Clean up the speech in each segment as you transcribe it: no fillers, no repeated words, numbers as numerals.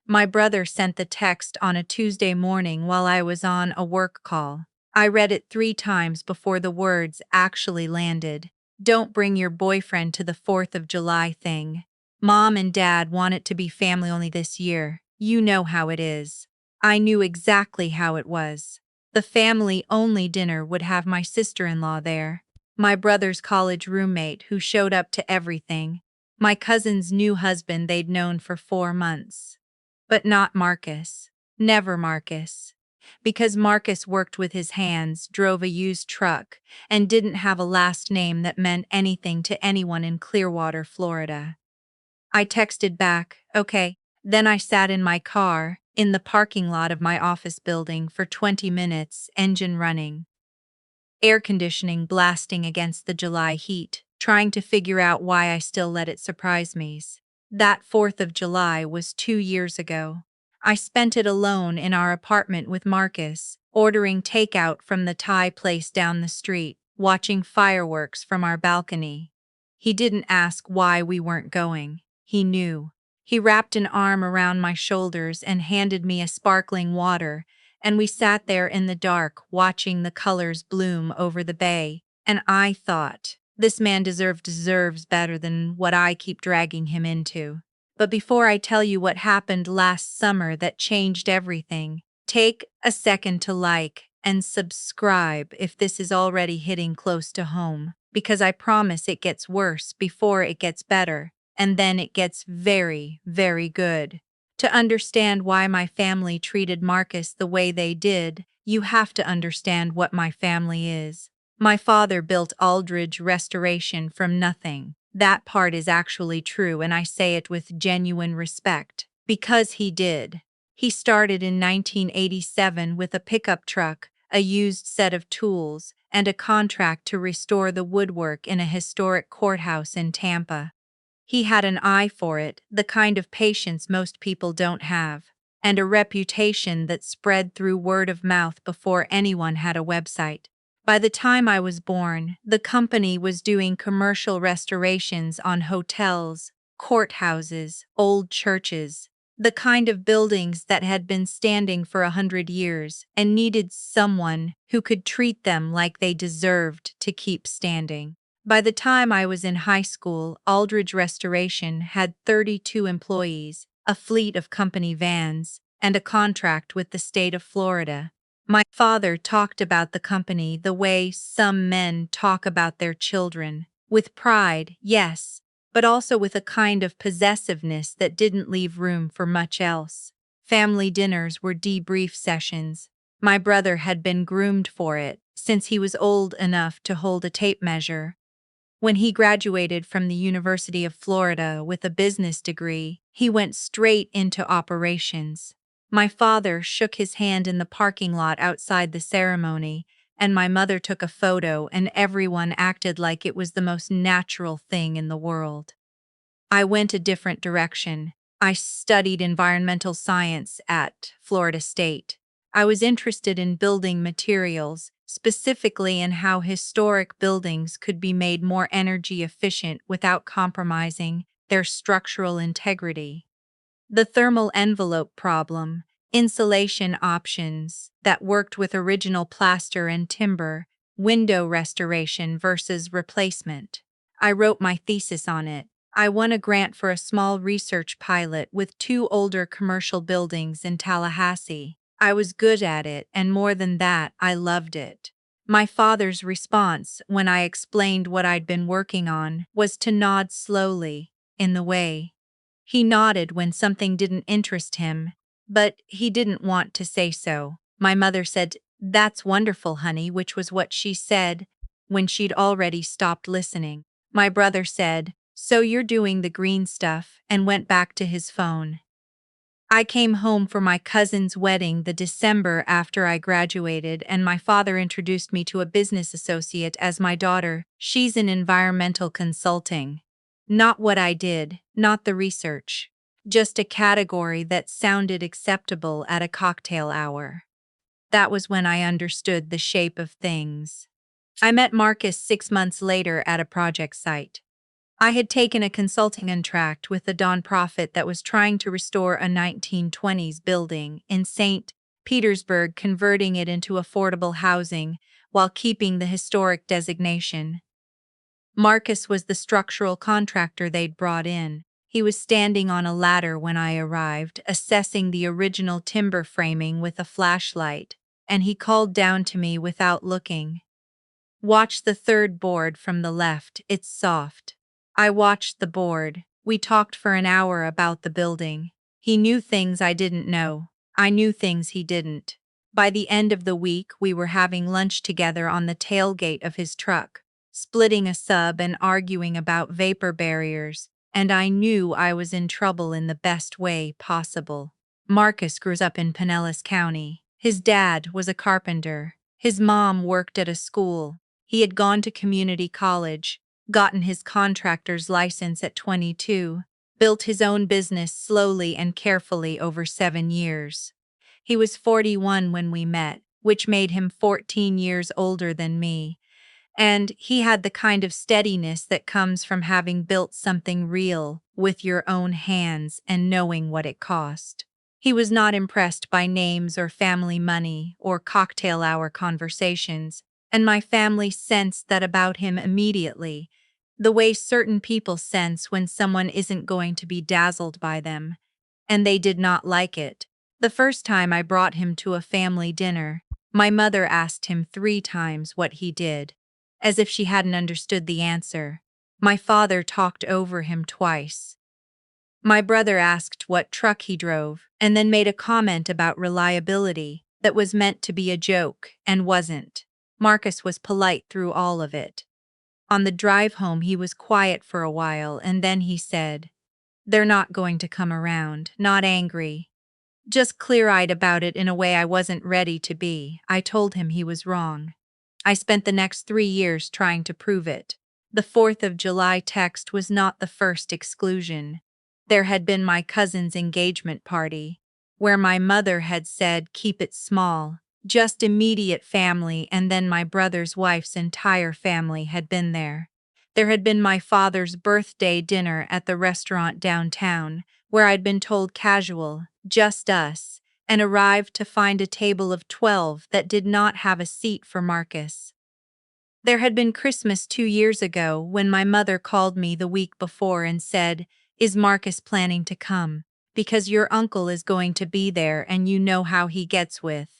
My brother sent the text on a Tuesday morning while I was on a work call. I read it 3 times before the words actually landed. Don't bring your boyfriend to the 4th of July thing. Mom and Dad want it to be family only this year. You know how it is. I knew exactly how it was. The family-only dinner would have my sister-in-law there, my brother's college roommate who showed up to everything, my cousin's new husband they'd known for 4 months. But not Marcus. Never Marcus. Because Marcus worked with his hands, drove a used truck, and didn't have a last name that meant anything to anyone in Clearwater, Florida. I texted back, okay. Then I sat in my car, in the parking lot of my office building for 20 minutes, engine running, air conditioning blasting against the July heat, trying to figure out why I still let it surprise me. That 4th of July was 2 years ago. I spent it alone in our apartment with Marcus, ordering takeout from the Thai place down the street, watching fireworks from our balcony. He didn't ask why we weren't going. He knew. He wrapped an arm around my shoulders and handed me a sparkling water, and we sat there in the dark watching the colors bloom over the bay, and I thought, this man deserves better than what I keep dragging him into. But before I tell you what happened last summer that changed everything, take a second to like and subscribe if this is already hitting close to home, because I promise it gets worse before it gets better, and then it gets very, very good. To understand why my family treated Marcus the way they did, you have to understand what my family is. My father built Aldridge Restoration from nothing. That part is actually true, and I say it with genuine respect. Because he did. He started in 1987 with a pickup truck, a used set of tools, and a contract to restore the woodwork in a historic courthouse in Tampa. He had an eye for it, the kind of patience most people don't have, and a reputation that spread through word of mouth before anyone had a website. By the time I was born, the company was doing commercial restorations on hotels, courthouses, old churches, the kind of buildings that had been standing for 100 years and needed someone who could treat them like they deserved to keep standing. By the time I was in high school, Aldridge Restoration had 32 employees, a fleet of company vans, and a contract with the state of Florida. My father talked about the company the way some men talk about their children, with pride, yes, but also with a kind of possessiveness that didn't leave room for much else. Family dinners were debrief sessions. My brother had been groomed for it since he was old enough to hold a tape measure. When he graduated from the University of Florida with a business degree, he went straight into operations. My father shook his hand in the parking lot outside the ceremony, and my mother took a photo, and everyone acted like it was the most natural thing in the world. I went a different direction. I studied environmental science at Florida State. I was interested in building materials, specifically in how historic buildings could be made more energy efficient without compromising their structural integrity. The thermal envelope problem, insulation options that worked with original plaster and timber, window restoration versus replacement. I wrote my thesis on it. I won a grant for a small research pilot with 2 older commercial buildings in Tallahassee. I was good at it, and more than that, I loved it. My father's response when I explained what I'd been working on was to nod slowly, in the way he nodded when something didn't interest him, but he didn't want to say so. My mother said, "That's wonderful, honey," which was what she said when she'd already stopped listening. My brother said, "So you're doing the green stuff," and went back to his phone. I came home for my cousin's wedding the December after I graduated, and my father introduced me to a business associate as my daughter. She's in environmental consulting. Not what I did, not the research. Just a category that sounded acceptable at a cocktail hour. That was when I understood the shape of things. I met Marcus 6 months later at a project site. I had taken a consulting contract with a nonprofit that was trying to restore a 1920s building in St. Petersburg, converting it into affordable housing while keeping the historic designation. Marcus was the structural contractor they'd brought in. He was standing on a ladder when I arrived, assessing the original timber framing with a flashlight, and he called down to me without looking. "Watch the third board from the left, it's soft." I watched the board. We talked for an hour about the building. He knew things I didn't know. I knew things he didn't. By the end of the week, we were having lunch together on the tailgate of his truck, splitting a sub and arguing about vapor barriers, and I knew I was in trouble in the best way possible. Marcus grew up in Pinellas County. His dad was a carpenter. His mom worked at a school. He had gone to community college, gotten his contractor's license at 22, built his own business slowly and carefully over 7 years. He was 41 when we met, which made him 14 years older than me, and he had the kind of steadiness that comes from having built something real with your own hands and knowing what it cost. He was not impressed by names or family money or cocktail hour conversations, and my family sensed that about him immediately, the way certain people sense when someone isn't going to be dazzled by them, and they did not like it. The first time I brought him to a family dinner, my mother asked him 3 times what he did, as if she hadn't understood the answer. My father talked over him twice. My brother asked what truck he drove, and then made a comment about reliability that was meant to be a joke and wasn't. Marcus was polite through all of it. On the drive home, he was quiet for a while, and then he said, "They're not going to come around," not angry, just clear-eyed about it in a way I wasn't ready to be. I told him he was wrong. I spent the next 3 years trying to prove it. The 4th of July text was not the first exclusion. There had been my cousin's engagement party, where my mother had said, "Keep it small," just immediate family, and then my brother's wife's entire family had been there. There had been my father's birthday dinner at the restaurant downtown, where I'd been told casual, just us, and arrived to find a table of 12 that did not have a seat for Marcus. There had been Christmas 2 years ago when my mother called me the week before and said, "Is Marcus planning to come? Because your uncle is going to be there and you know how he gets with."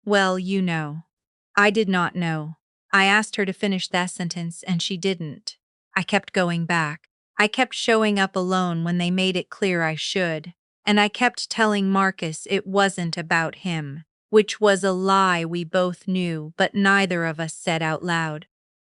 Well, you know. I did not know. I asked her to finish that sentence and she didn't. I kept going back. I kept showing up alone when they made it clear I should. And I kept telling Marcus it wasn't about him, which was a lie we both knew but neither of us said out loud.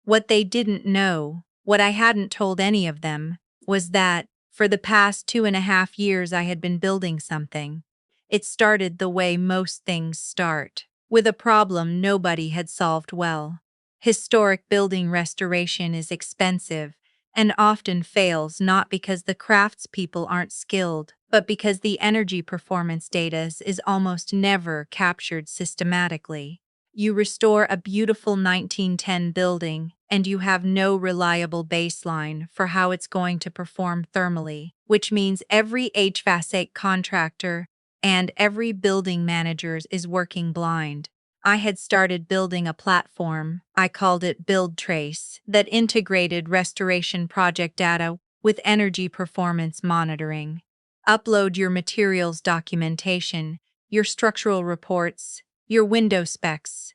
What they didn't know, what I hadn't told any of them, was that, for the past 2.5 years I had been building something. It started the way most things start, with a problem nobody had solved well. Historic building restoration is expensive and often fails not because the craftspeople aren't skilled, but because the energy performance data is almost never captured systematically. You restore a beautiful 1910 building, and you have no reliable baseline for how it's going to perform thermally, which means every HVAC contractor and every building manager is working blind. I had started building a platform, I called it BuildTrace, that integrated restoration project data with energy performance monitoring. Upload your materials documentation, your structural reports, your window specs.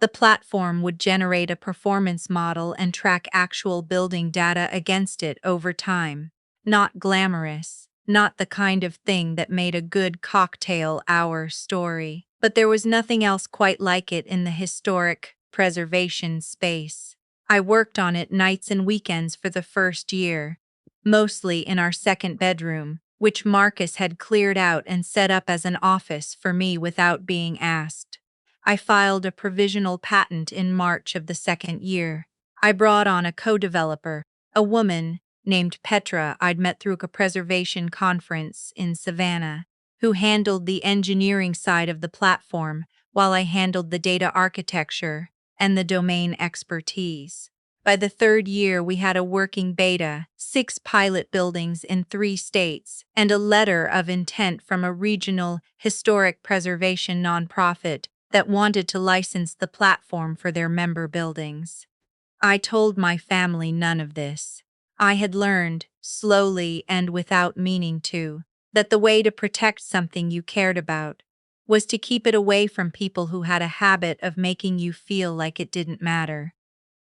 The platform would generate a performance model and track actual building data against it over time. Not glamorous, not the kind of thing that made a good cocktail hour story, but there was nothing else quite like it in the historic preservation space. I worked on it nights and weekends for the first year, mostly in our second bedroom, which Marcus had cleared out and set up as an office for me without being asked. I filed a provisional patent in March of the second year. I brought on a co-developer, a woman named Petra I'd met through a preservation conference in Savannah, who handled the engineering side of the platform while I handled the data architecture and the domain expertise. By the third year, we had a working beta, 6 pilot buildings in 3 states, and a letter of intent from a regional historic preservation nonprofit that wanted to license the platform for their member buildings. I told my family none of this. I had learned, slowly and without meaning to, that the way to protect something you cared about was to keep it away from people who had a habit of making you feel like it didn't matter.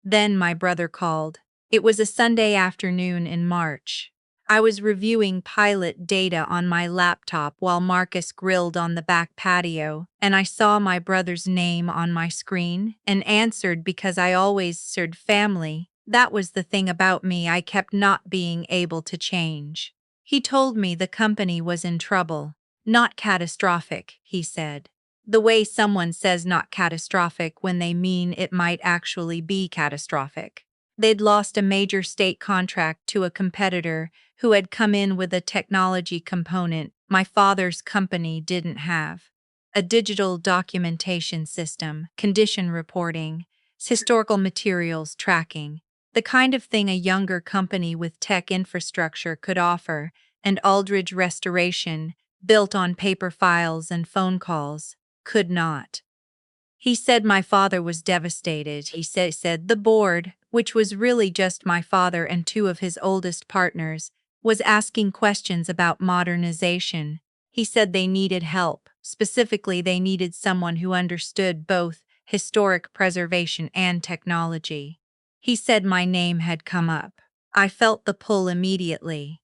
Then my brother called. It was a Sunday afternoon in March. I was reviewing pilot data on my laptop while Marcus grilled on the back patio, and I saw my brother's name on my screen and answered because I always said family. That was the thing about me I kept not being able to change. He told me the company was in trouble. Not catastrophic, he said. The way someone says not catastrophic when they mean it might actually be catastrophic. They'd lost a major state contract to a competitor who had come in with a technology component my father's company didn't have. A digital documentation system, condition reporting, historical materials tracking, the kind of thing a younger company with tech infrastructure could offer, and Aldridge Restoration, built on paper files and phone calls, could not. He said my father was devastated. He said the board, which was really just my father and 2 of his oldest partners, was asking questions about modernization. He said they needed help. Specifically, they needed someone who understood both historic preservation and technology. He said my name had come up. I felt the pull immediately.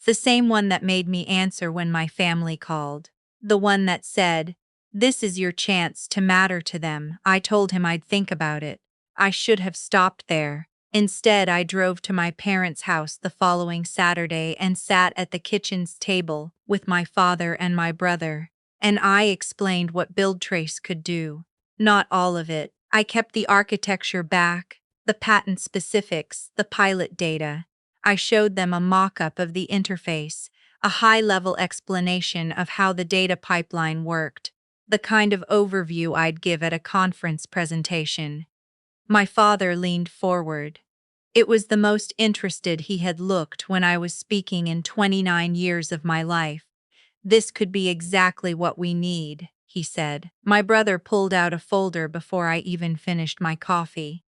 The same one that made me answer when my family called. The one that said, "This is your chance to matter to them." I told him I'd think about it. I should have stopped there. Instead, I drove to my parents' house the following Saturday and sat at the kitchen's table with my father and my brother. And I explained what BuildTrace could do. Not all of it. I kept the architecture back, the patent specifics, the pilot data. I showed them a mock-up of the interface, a high-level explanation of how the data pipeline worked, the kind of overview I'd give at a conference presentation. My father leaned forward. It was the most interested he had looked when I was speaking in 29 years of my life. "This could be exactly what we need," he said. My brother pulled out a folder before I even finished my coffee.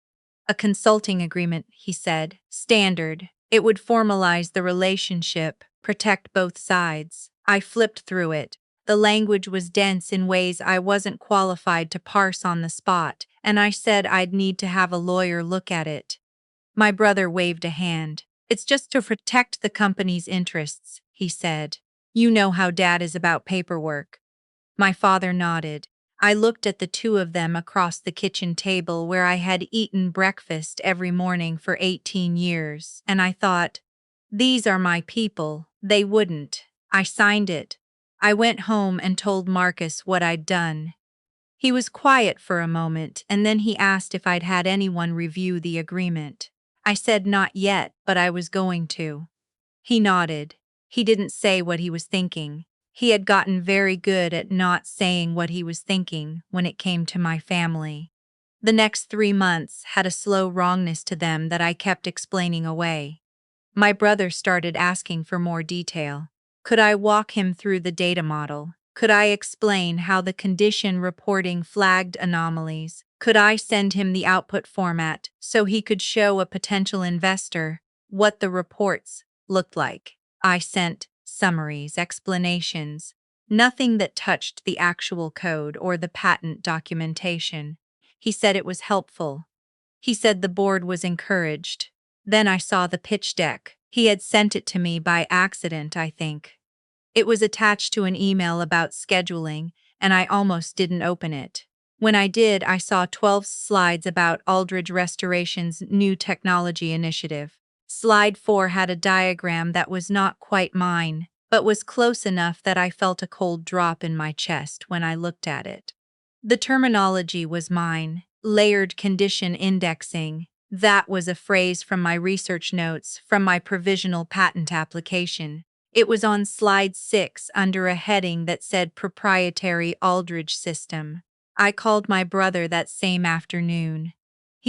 "A consulting agreement," he said. "Standard. It would formalize the relationship, protect both sides." I flipped through it. The language was dense in ways I wasn't qualified to parse on the spot, and I said I'd need to have a lawyer look at it. My brother waved a hand. "It's just to protect the company's interests," he said. "You know how Dad is about paperwork." My father nodded. I looked at the 2 of them across the kitchen table where I had eaten breakfast every morning for 18 years, and I thought, these are my people. They wouldn't. I signed it. I went home and told Marcus what I'd done. He was quiet for a moment, and then he asked if I'd had anyone review the agreement. I said not yet, but I was going to. He nodded. He didn't say what he was thinking. He had gotten very good at not saying what he was thinking when it came to my family. The next 3 months had a slow wrongness to them that I kept explaining away. My brother started asking for more detail. Could I walk him through the data model? Could I explain how the condition reporting flagged anomalies? Could I send him the output format so he could show a potential investor what the reports looked like? I sent summaries, explanations, nothing that touched the actual code or the patent documentation. He said it was helpful. He said the board was encouraged. Then I saw the pitch deck. He had sent it to me by accident, I think. It was attached to an email about scheduling, and I almost didn't open it. When I did, I saw 12 slides about Aldridge Restoration's new technology initiative. Slide 4 had a diagram that was not quite mine, but was close enough that I felt a cold drop in my chest when I looked at it. The terminology was mine. Layered condition indexing. That was a phrase from my research notes from my provisional patent application. It was on slide 6 under a heading that said Proprietary Aldridge System. I called my brother that same afternoon.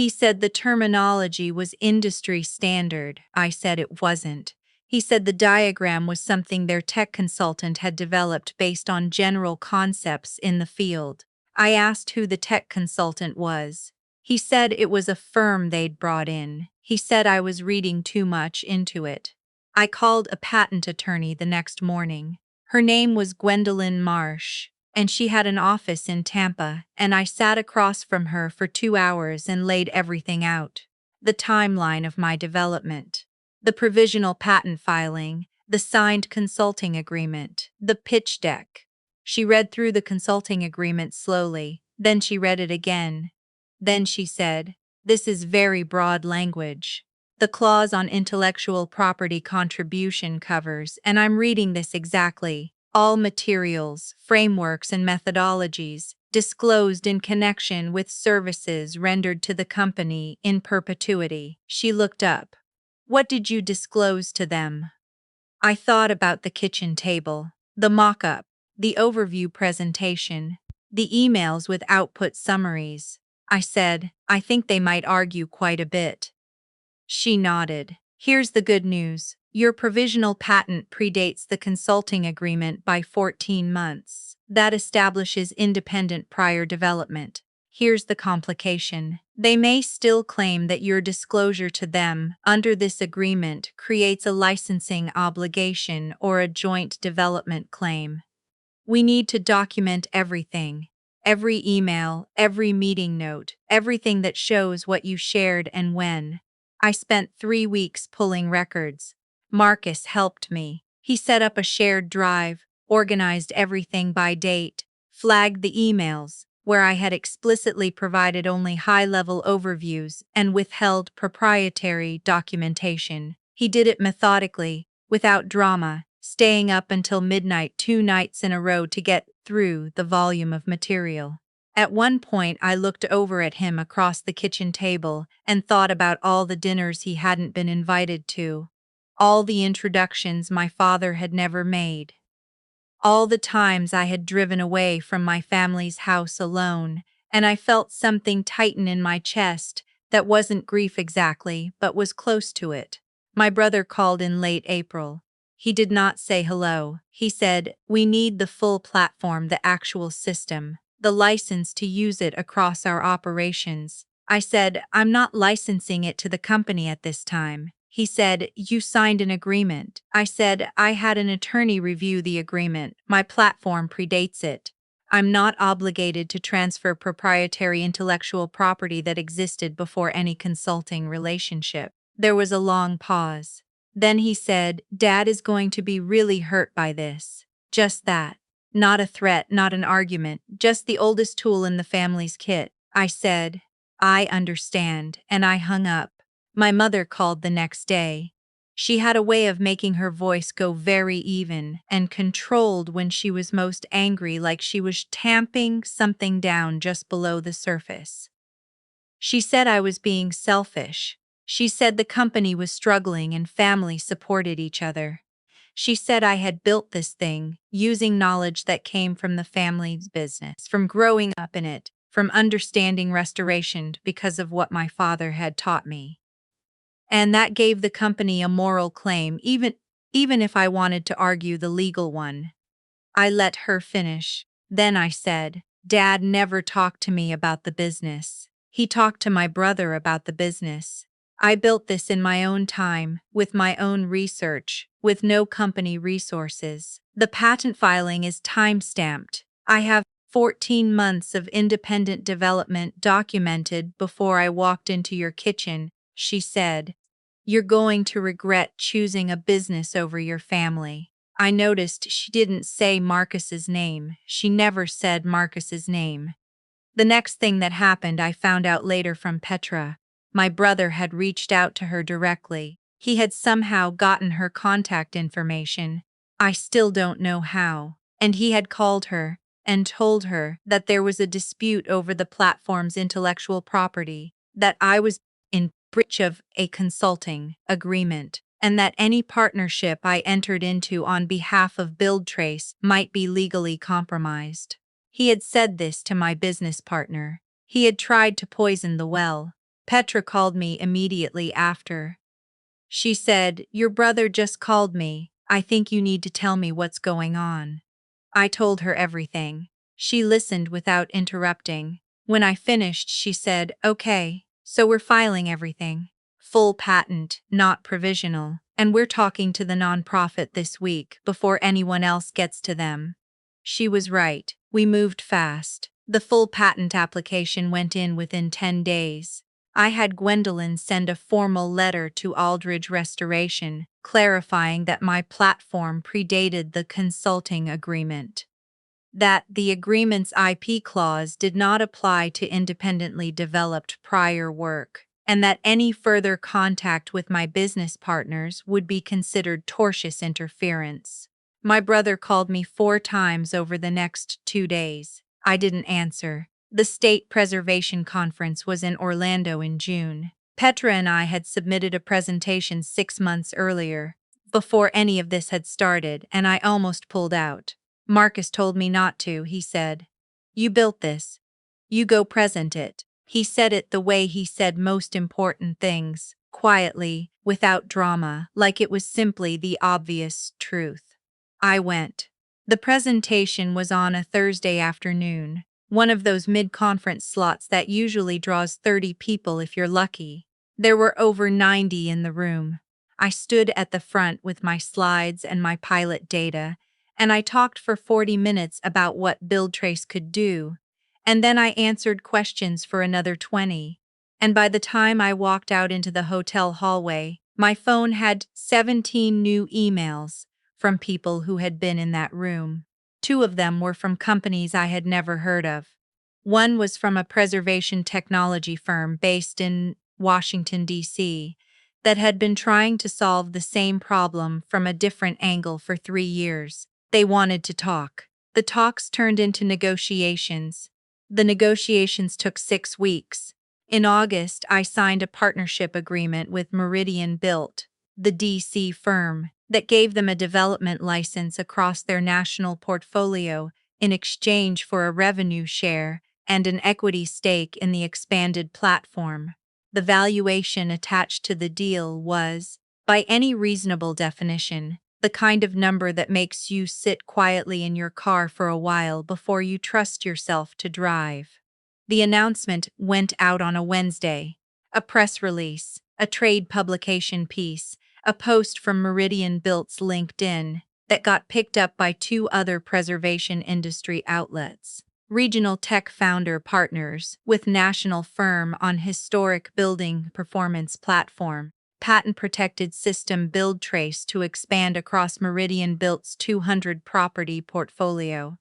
He said the terminology was industry standard. I said it wasn't. He said the diagram was something their tech consultant had developed based on general concepts in the field. I asked who the tech consultant was. He said it was a firm they'd brought in. He said I was reading too much into it. I called a patent attorney the next morning. Her name was Gwendolyn Marsh, and she had an office in Tampa, and I sat across from her for 2 hours and laid everything out. The timeline of my development, the provisional patent filing, the signed consulting agreement, the pitch deck. She read through the consulting agreement slowly, then she read it again. Then she said, "This is very broad language. The clause on intellectual property contribution covers, and I'm reading this exactly, all materials, frameworks, and methodologies disclosed in connection with services rendered to the company in perpetuity." She looked up. "What did you disclose to them?" I thought about the kitchen table, the mock-up, the overview presentation, the emails with output summaries. I said, "I think they might argue quite a bit." She nodded. "Here's the good news. Your provisional patent predates the consulting agreement by 14 months. That establishes independent prior development. Here's the complication. They may still claim that your disclosure to them under this agreement creates a licensing obligation or a joint development claim. We need to document everything. Every email, every meeting note, everything that shows what you shared and when." I spent 3 weeks pulling records. Marcus helped me. He set up a shared drive, organized everything by date, flagged the emails, where I had explicitly provided only high-level overviews and withheld proprietary documentation. He did it methodically, without drama, staying up until midnight 2 nights in a row to get through the volume of material. At one point, I looked over at him across the kitchen table and thought about all the dinners he hadn't been invited to, all the introductions my father had never made, all the times I had driven away from my family's house alone, and I felt something tighten in my chest that wasn't grief exactly, but was close to it. My brother called in late April. He did not say hello. He said, "We need the full platform, the actual system, the license to use it across our operations." I said, "I'm not licensing it to the company at this time." He said, "You signed an agreement." I said, "I had an attorney review the agreement. My platform predates it. I'm not obligated to transfer proprietary intellectual property that existed before any consulting relationship." There was a long pause. Then he said, "Dad is going to be really hurt by this." Just that. Not a threat, not an argument, just the oldest tool in the family's kit. I said, "I understand," and I hung up. My mother called the next day. She had a way of making her voice go very even and controlled when she was most angry, like she was tamping something down just below the surface. She said I was being selfish. She said the company was struggling and family supported each other. She said I had built this thing, using knowledge that came from the family's business, from growing up in it, from understanding restoration because of what my father had taught me. And that gave the company a moral claim, even if I wanted to argue the legal one. I let her finish. Then I said, "Dad never talked to me about the business. He talked to my brother about the business. I built this in my own time, with my own research, with no company resources. The patent filing is time-stamped. I have 14 months of independent development documented before I walked into your kitchen," she said. "You're going to regret choosing a business over your family." I noticed she didn't say Marcus's name. She never said Marcus's name. The next thing that happened I found out later from Petra. My brother had reached out to her directly. He had somehow gotten her contact information. I still don't know how. And he had called her and told her that there was a dispute over the platform's intellectual property, that I was in breach of a consulting agreement, and that any partnership I entered into on behalf of BuildTrace might be legally compromised. He had said this to my business partner. He had tried to poison the well. Petra called me immediately after. She said, "Your brother just called me. I think you need to tell me what's going on." I told her everything. She listened without interrupting. When I finished, she said, "Okay, so we're filing everything. Full patent, not provisional. And we're talking to the nonprofit this week before anyone else gets to them." She was right. We moved fast. The full patent application went in within 10 days. I had Gwendolyn send a formal letter to Aldridge Restoration, clarifying that my platform predated the consulting agreement, that the agreement's IP clause did not apply to independently developed prior work, and that any further contact with my business partners would be considered tortious interference. My brother called me 4 times over the next 2 days. I didn't answer. The State Preservation Conference was in Orlando in June. Petra and I had submitted a presentation 6 months earlier, before any of this had started, and I almost pulled out. "Marcus told me not to," he said. "You built this. You go present it." He said it the way he said most important things, quietly, without drama, like it was simply the obvious truth. I went. The presentation was on a Thursday afternoon, one of those mid-conference slots that usually draws 30 people if you're lucky. There were over 90 in the room. I stood at the front with my slides and my pilot data, and I talked for 40 minutes about what BuildTrace could do, and then I answered questions for another 20. And by the time I walked out into the hotel hallway, my phone had 17 new emails from people who had been in that room. 2 of them were from companies I had never heard of. One was from a preservation technology firm based in Washington, D.C., that had been trying to solve the same problem from a different angle for 3 years. They wanted to talk. The talks turned into negotiations. The negotiations took 6 weeks. In August, I signed a partnership agreement with Meridian Built, the DC firm, that gave them a development license across their national portfolio in exchange for a revenue share and an equity stake in the expanded platform. The valuation attached to the deal was, by any reasonable definition, the kind of number that makes you sit quietly in your car for a while before you trust yourself to drive. The announcement went out on a Wednesday. A press release, a trade publication piece, a post from Meridian Built's LinkedIn that got picked up by 2 other preservation industry outlets. Regional tech founder partners with national firm on historic building performance platform, patent-protected system BuildTrace to expand across Meridian Built's 200 property portfolio.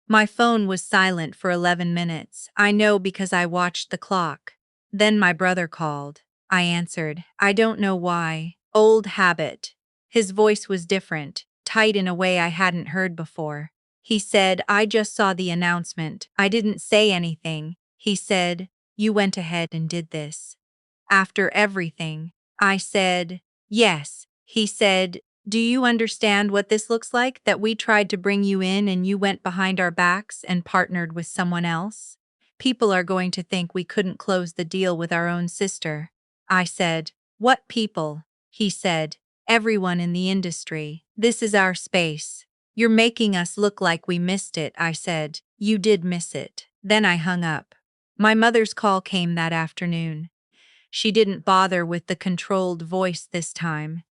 My phone was silent for 11 minutes. I know because I watched the clock. Then my brother called. I answered. I don't know why. Old habit. His voice was different, tight in a way I hadn't heard before. He said, "I just saw the announcement." I didn't say anything. He said, "You went ahead and did this after everything." I said, "Yes." He said, "Do you understand what this looks like, that we tried to bring you in and you went behind our backs and partnered with someone else? People are going to think we couldn't close the deal with our own sister." I said, "What people?" He said, "Everyone in the industry. This is our space." "You're making us look like we missed it," I said. "You did miss it." Then I hung up. My mother's call came that afternoon. She didn't bother with the controlled voice this time.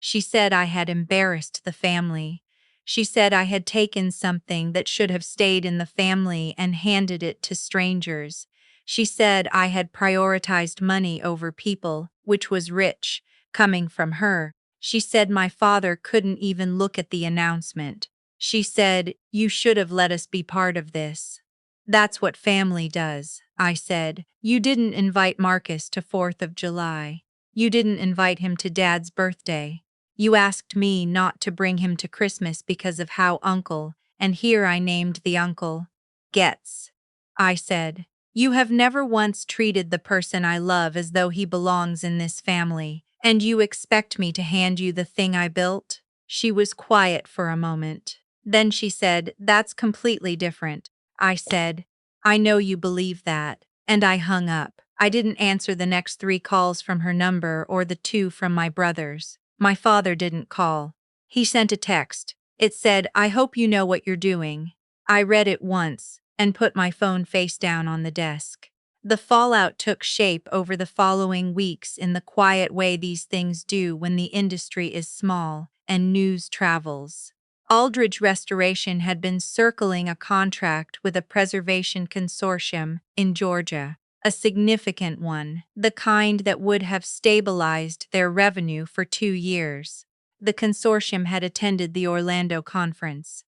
She said I had embarrassed the family. She said I had taken something that should have stayed in the family and handed it to strangers. She said I had prioritized money over people, which was rich, coming from her. She said my father couldn't even look at the announcement. She said, "You should have let us be part of this." "That's what family does," I said. "You didn't invite Marcus to 4th of July. You didn't invite him to Dad's birthday. You asked me not to bring him to Christmas because of how Uncle," and here I named the uncle, "gets." I said, "You have never once treated the person I love as though he belongs in this family, and you expect me to hand you the thing I built?" She was quiet for a moment. Then she said, "That's completely different." I said, "I know you believe that," and I hung up. I didn't answer the next 3 calls from her number or the 2 from my brother's. My father didn't call. He sent a text. It said, "I hope you know what you're doing." I read it once and put my phone face down on the desk. The fallout took shape over the following weeks in the quiet way these things do when the industry is small and news travels. Aldridge Restoration had been circling a contract with a preservation consortium in Georgia, a significant one, the kind that would have stabilized their revenue for 2 years. The consortium had attended the Orlando conference.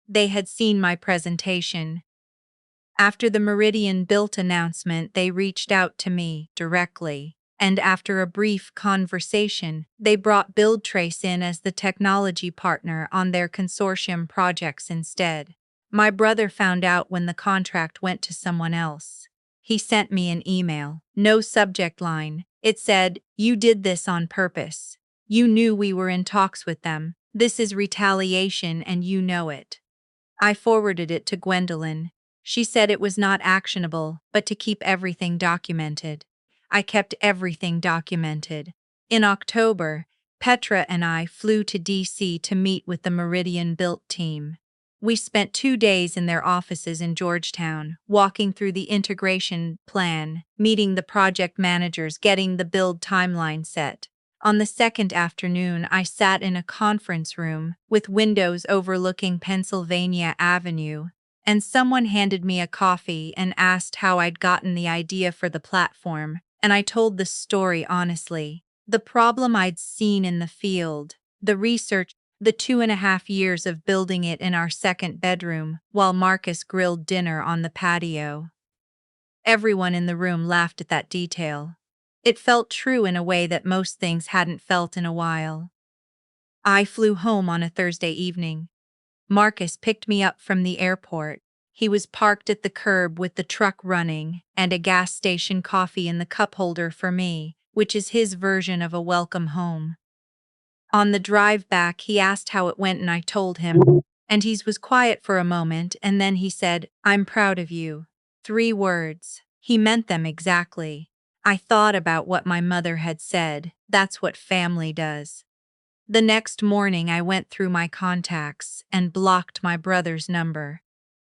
They had seen my presentation. After the Meridian Built announcement, they reached out to me directly, and after a brief conversation, they brought BuildTrace in as the technology partner on their consortium projects instead. My brother found out when the contract went to someone else. He sent me an email, no subject line. It said, "You did this on purpose. You knew we were in talks with them. This is retaliation and you know it." I forwarded it to Gwendolyn. She said it was not actionable, but to keep everything documented. I kept everything documented. In October, Petra and I flew to DC to meet with the Meridian Built team. We spent 2 days in their offices in Georgetown, walking through the integration plan, meeting the project managers, getting the build timeline set. On the second afternoon, I sat in a conference room with windows overlooking Pennsylvania Avenue, and someone handed me a coffee and asked how I'd gotten the idea for the platform, and I told the story honestly. The problem I'd seen in the field, the research, the 2.5 years of building it in our second bedroom while Marcus grilled dinner on the patio. Everyone in the room laughed at that detail. It felt true in a way that most things hadn't felt in a while. I flew home on a Thursday evening. Marcus picked me up from the airport. He was parked at the curb with the truck running and a gas station coffee in the cup holder for me, which is his version of a welcome home. On the drive back, he asked how it went and I told him, and he was quiet for a moment and then he said, "I'm proud of you." 3 words. He meant them exactly. I thought about what my mother had said. That's what family does. The next morning, I went through my contacts and blocked my brother's number.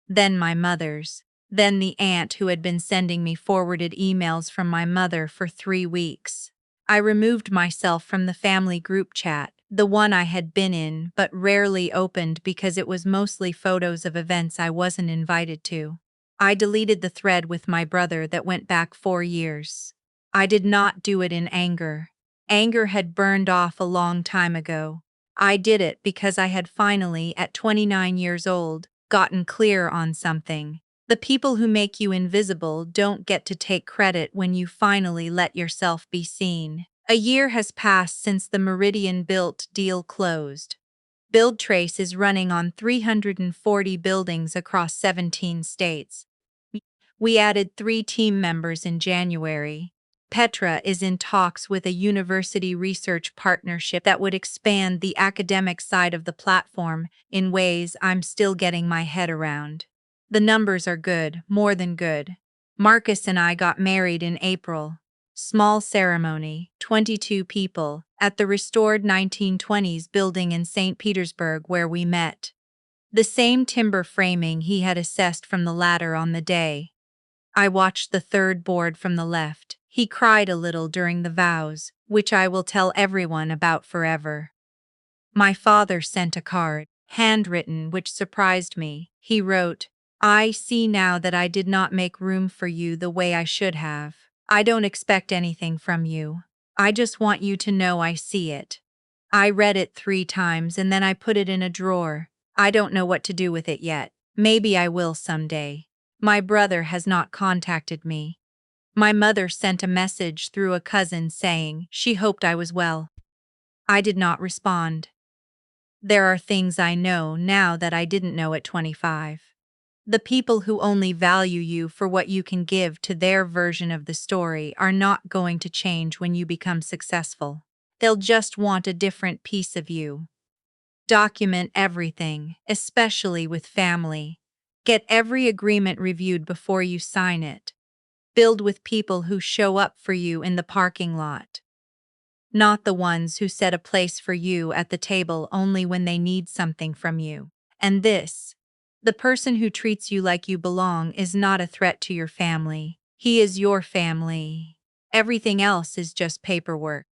Then my mother's. Then the aunt who had been sending me forwarded emails from my mother for 3 weeks. I removed myself from the family group chat, the one I had been in but rarely opened because it was mostly photos of events I wasn't invited to. I deleted the thread with my brother that went back 4 years. I did not do it in anger. Anger had burned off a long time ago. I did it because I had finally, at 29 years old, gotten clear on something. The people who make you invisible don't get to take credit when you finally let yourself be seen. A year has passed since the Meridian Built deal closed. BuildTrace is running on 340 buildings across 17 states. We added 3 team members in January. Petra is in talks with a university research partnership that would expand the academic side of the platform in ways I'm still getting my head around. The numbers are good, more than good. Marcus and I got married in April. Small ceremony, 22 people, at the restored 1920s building in St. Petersburg where we met. The same timber framing he had assessed from the ladder on the day. I watched the third board from the left. He cried a little during the vows, which I will tell everyone about forever. My father sent a card, handwritten, which surprised me. He wrote, "I see now that I did not make room for you the way I should have. I don't expect anything from you. I just want you to know I see it." I read it 3 times and then I put it in a drawer. I don't know what to do with it yet. Maybe I will someday. My brother has not contacted me. My mother sent a message through a cousin saying she hoped I was well. I did not respond. There are things I know now that I didn't know at 25. The people who only value you for what you can give to their version of the story are not going to change when you become successful. They'll just want a different piece of you. Document everything, especially with family. Get every agreement reviewed before you sign it. Filled with people who show up for you in the parking lot, not the ones who set a place for you at the table only when they need something from you. And this, the person who treats you like you belong is not a threat to your family. He is your family. Everything else is just paperwork.